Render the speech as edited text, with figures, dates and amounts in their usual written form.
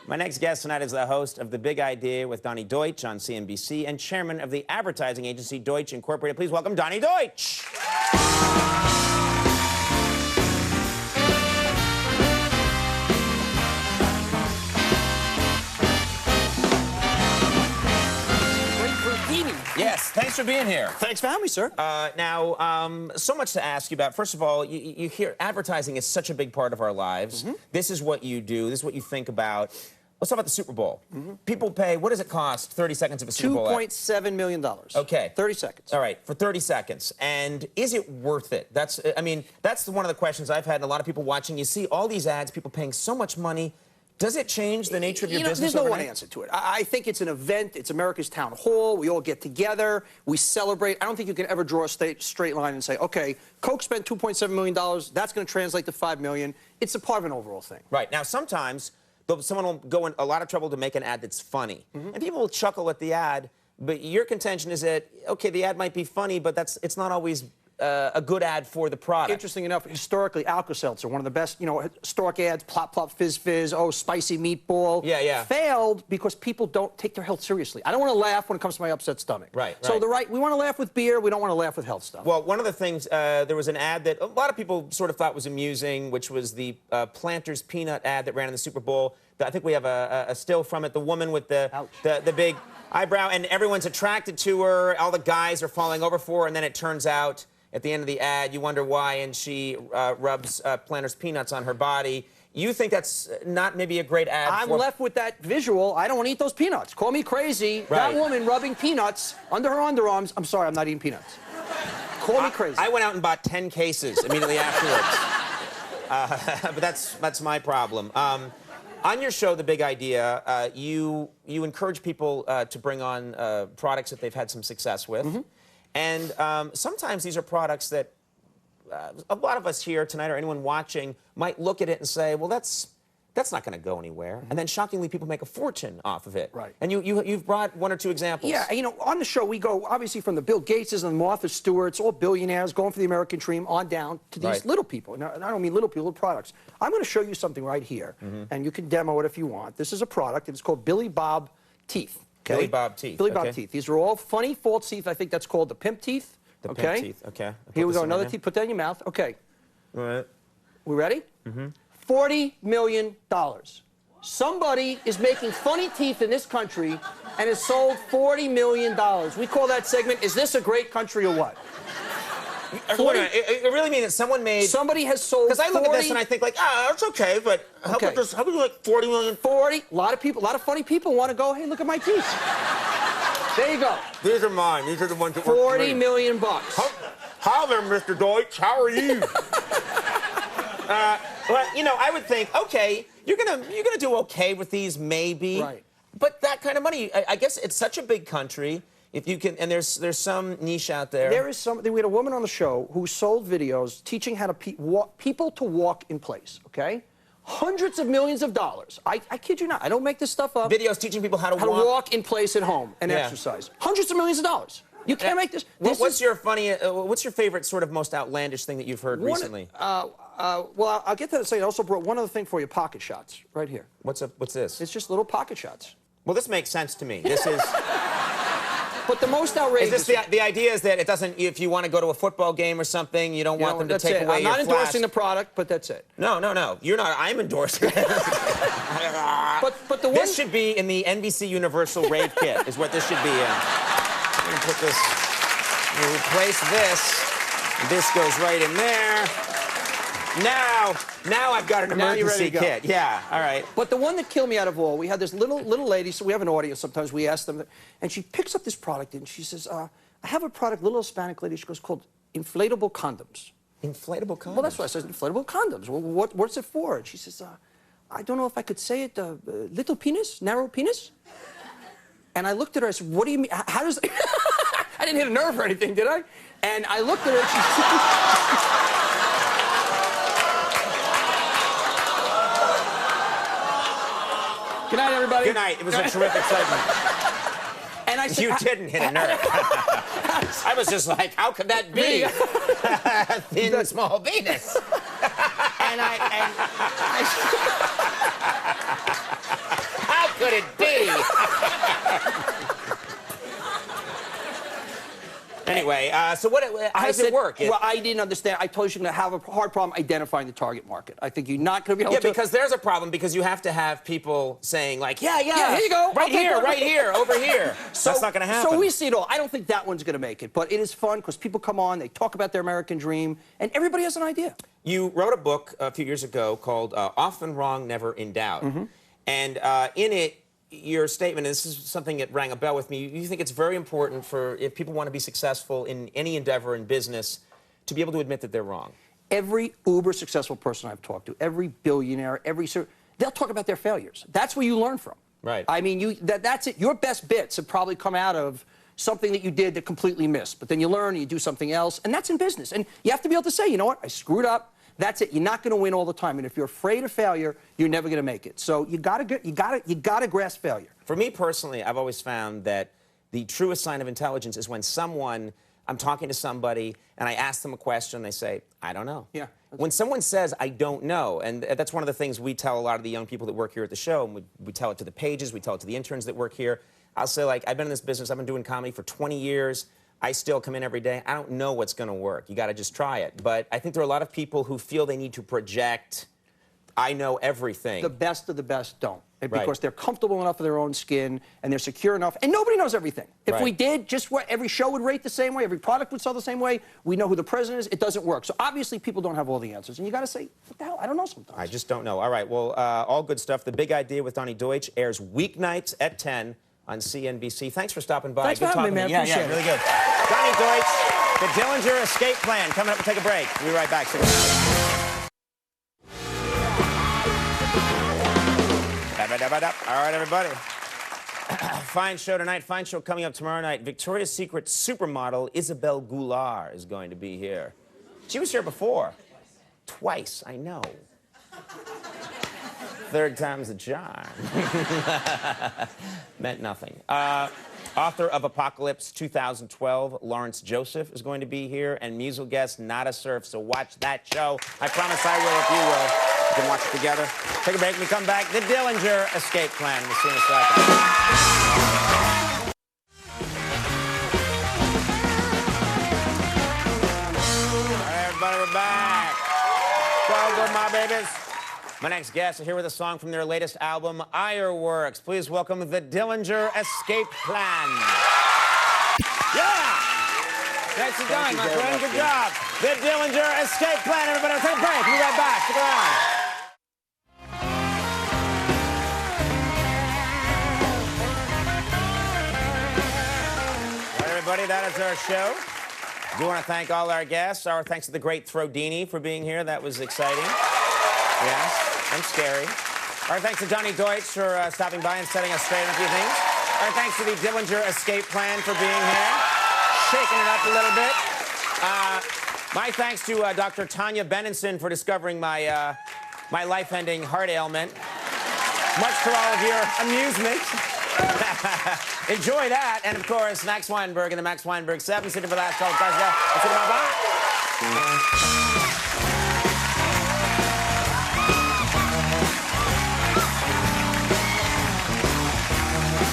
My next guest tonight is the host of The Big Idea with Donny Deutsch on CNBC and chairman of the advertising agency Deutsch Incorporated. Please welcome Donny Deutsch. Yes, thanks for being here. Thanks for having me, sir. So much to ask you about. First of all, you hear advertising is such a big part of our lives. This is what you do. This is what you think about. Let's talk about the Super Bowl. People pay, what does it cost, 30 seconds of a Super Bowl? $2.7 million. Okay. 30 seconds. All right, for 30 seconds. And is it worth it? That's one of the questions I've had, and a lot of people watching. You see all these ads, people paying so much money. Does it change the nature of your business? There's no overnight? one answer to it. I think it's an event. It's America's town hall. We all get together. We celebrate. I don't think you can ever draw a straight line and say, okay, Coke spent $2.7 million. That's going to translate to $5 million. It's a part of an overall thing. Right. Now, sometimes someone will go in a lot of trouble to make an ad that's funny. And people will chuckle at the ad, but your contention is that, okay, the ad might be funny, but it's not always a good ad for the product. Interesting enough, historically, Alka-Seltzer, one of the best, historic ads, plop, plop, fizz, fizz, oh, spicy meatball. Yeah. Failed because people don't take their health seriously. I don't want to laugh when it comes to my upset stomach. Right. So we want to laugh with beer. We don't want to laugh with health stuff. Well, one of the things, there was an ad that a lot of people sort of thought was amusing, which was the Planters peanut ad that ran in the Super Bowl. I think we have a still from it. The woman with the big eyebrow, and everyone's attracted to her. All the guys are falling over for her, and then it turns out at the end of the ad, you wonder why, and she rubs Planters peanuts on her body. You think that's not maybe a great ad? I'm left with that visual. I don't want to eat those peanuts. Call me crazy. Right. That woman rubbing peanuts under her underarms. I'm sorry, I'm not eating peanuts. Call me crazy. I went out and bought 10 cases immediately afterwards. But that's my problem. On your show, The Big Idea, you encourage people to bring on products that they've had some success with. And sometimes these are products that a lot of us here tonight or anyone watching might look at it and say, well, that's not going to go anywhere. And then shockingly, people make a fortune off of it. Right. And you've brought one or two examples. Yeah, on the show, we go, obviously, from the Bill Gateses and Martha Stewarts, all billionaires going for the American dream, on down to these little people. Now, I don't mean little people, little products. I'm going to show you something right here, and you can demo it if you want. This is a product. It's called Billy Bob Teeth. Okay? Billy Bob Teeth. Billy Bob Teeth. These are all funny false teeth. I think that's called the pimp teeth. The pimp teeth, okay. Here we go, another teeth. Put that in your mouth. Okay. All right. We ready? $40 million. Somebody is making funny teeth in this country and has sold $40 million. We call that segment, Is This a Great Country or What? It really means that somebody has sold. Because I look at this and I think, like, it's okay, but how about this? How about like 40 million? 40. A lot of people, a lot of funny people want to go, hey, look at my teeth. There you go. These are mine. These are the ones that work for me. $40 million bucks. Hi there, Mr. Deutsch. How are you? Well, I would think, okay, you're gonna do okay with these, maybe. Right. But that kind of money, I guess it's such a big country. If you can, and there's some niche out there. There is something. We had a woman on the show who sold videos teaching how to people to walk in place. Okay, hundreds of millions of dollars. I kid you not. I don't make this stuff up. Videos teaching people how to walk in place at home and exercise. Hundreds of millions of dollars. You can't make this. What's your favorite sort of most outlandish thing that you've heard recently? Well, I'll get to that in a second. I also brought one other thing for you: pocket shots, right here. What's this? It's just little pocket shots. Well, this makes sense to me. This is. But the most outrageous... Is this the idea is that it doesn't, if you want to go to a football game or something, you don't want them to take away your I'm not endorsing the product, but that's it. No. You're not. I'm endorsing it. but the one... This should be in the NBC Universal Rave Kit, is what this should be in. I'm going to put this... We'll replace this. This goes right in there. Now I've got an emergency kit. Yeah, all right. But the one that killed me out of all, we had this little lady, so we have an audience sometimes, we ask them, and she picks up this product and she says, I have a product, little Hispanic lady, she goes, called inflatable condoms. Inflatable condoms? Well, that's what I said, inflatable condoms. Well, what's it for? And she says, I don't know if I could say it, little penis, narrow penis? And I looked at her, I said, what do you mean, how does... I didn't hit a nerve or anything, did I? And I looked at her and she... Good night, everybody. Good night. It was a terrific segment. And I said, you didn't hit a nerve. I was just like, how could that be? Thin, small penis. And I could it be? Anyway, so how does it work? Well, I didn't understand. I told you you're going to have a hard problem identifying the target market. I think you're not going to be able to. Yeah, because there's a problem because you have to have people saying like, yeah, here you go. Right here, over here. So, that's not going to happen. So we see it all. I don't think that one's going to make it, but it is fun because people come on, they talk about their American dream, and everybody has an idea. You wrote a book a few years ago called Often Wrong, Never in Doubt. And in it, your statement, and this is something that rang a bell with me, you think it's very important for, if people want to be successful in any endeavor in business, to be able to admit that they're wrong. Every uber successful person I've talked to, every billionaire, they'll talk about their failures. That's where you learn from. Right. I mean, that's it. Your best bits have probably come out of something that you did that completely missed. But then you learn and you do something else, and that's in business. And you have to be able to say, you know what, I screwed up. That's it. You're not going to win all the time, and if you're afraid of failure, you're never going to make it. So you got to grasp failure. For me personally, I've always found that the truest sign of intelligence is when I'm talking to somebody, and I ask them a question, and they say, I don't know. Yeah. When someone says, I don't know, and that's one of the things we tell a lot of the young people that work here at the show, and we tell it to the pages, we tell it to the interns that work here. I'll say, like, I've been in this business, I've been doing comedy for 20 years. I still come in every day. I don't know what's going to work. You got to just try it. But I think there are a lot of people who feel they need to project, I know everything. The best of the best don't. Because Right. they're comfortable enough in their own skin, and they're secure enough, and nobody knows everything. If Right. we did, just what every show would rate the same way, every product would sell the same way, we know who the president is, it doesn't work. So obviously people don't have all the answers, and you got to say, what the hell, I don't know sometimes. I just don't know. All right, well, all good stuff. The Big Idea with Donny Deutsch airs weeknights at 10 on CNBC. Thanks for stopping by. Thanks for having me, man. Yeah, Appreciate it. really good. Donny Deutsch, the Dillinger Escape Plan. Coming up, we'll take a break. We'll be right back. Stick around. All right, everybody. Fine show tonight. Fine show coming up tomorrow night. Victoria's Secret supermodel Isabelle Goulart is going to be here. She was here before. Twice, I know. Third time's a charm. Meant nothing. Author of Apocalypse 2012, Lawrence Joseph, is going to be here, and musical guest Nada Surf. So watch that show. I promise I will if you will. You can watch it together. Take a break. When we come back, the Dillinger Escape Plan. We'll see you in a second. All right, everybody, we're back. So good, my babies. My next guests are here with a song from their latest album, Ironworks. Please welcome the Dillinger Escape Plan. Yeah! Nicely done, my friend. Good job. The Dillinger Escape Plan. Everybody, we'll take a break. We'll be right back. Stick around. All right, everybody, that is our show. I do want to thank all our guests. Our thanks to the great Throdini for being here. That was exciting. Yes. And scary. All right, thanks to Donny Deutsch for stopping by and setting us straight on a few things. All right, thanks to the Dillinger Escape Plan for being here, shaking it up a little bit. My thanks to Dr. Tanya Benenson for discovering my my life-ending heart ailment. Much to all of your amusement. Enjoy that, and of course, Max Weinberg and the Max Weinberg 7. Sit for the last 12 guys. Bye.